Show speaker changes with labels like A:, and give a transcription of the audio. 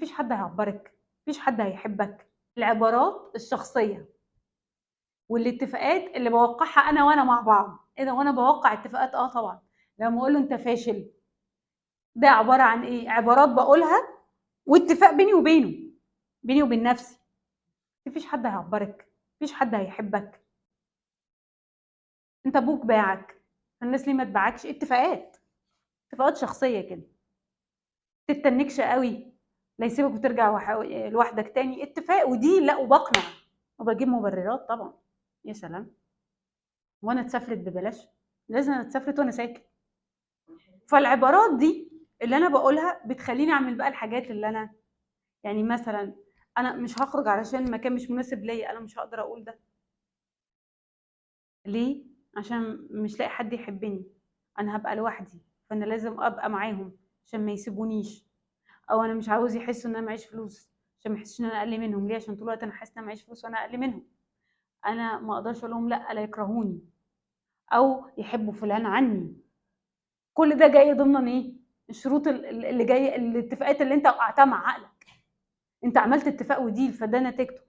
A: مفيش حد هيعبرك، مفيش حد هيحبك. العبارات الشخصيه والاتفاقات اللي بوقعها انا وانا مع بعض. ايه ده؟ وانا بوقع اتفاقات؟ طبعا. لما اقول له انت فاشل، ده عباره عن ايه؟ عبارات بقولها واتفاق بيني وبينه، بيني وبين نفسي. مفيش حد هيعبرك، مفيش حد هيحبك. انت ابوك باعك، الناس ليه ما تباعكش؟ اتفاقات، اتفاقات شخصيه كده. تتنكش قوي، لا يسيبك وترجع لوحدك تاني. اتفاق ودي لا، وبقنع وبجيب مبررات طبعا. يا سلام، وانا اتسافرت ببلاش؟ لازم انا اتسافرت وانا ساكت. فالعبارات دي اللي انا بقولها بتخليني اعمل بقى الحاجات اللي انا، يعني مثلا انا مش هخرج علشان المكان مش مناسب ليا، انا مش هقدر اقول ده. ليه؟ عشان مش لاقي حد يحبني، انا هبقى لوحدي، فانا لازم ابقى معاهم عشان ما يسيبونيش. او انا مش عاوز يحسوا ان انا معيش فلوس عشان ما يحسوش ان انا اقل منهم. ليه؟ عشان طول الوقت انا حاسه ان انا معيش فلوس وانا اقل منهم. انا ما اقدرش اقول لهم لا، لا يكرهوني او يحبوا فلان عني. كل ده جاي ضمن ايه؟ الشروط اللي جايه، الاتفاقات اللي انت وقعتها مع عقلك. انت عملت اتفاق وديل، فده نتيجته.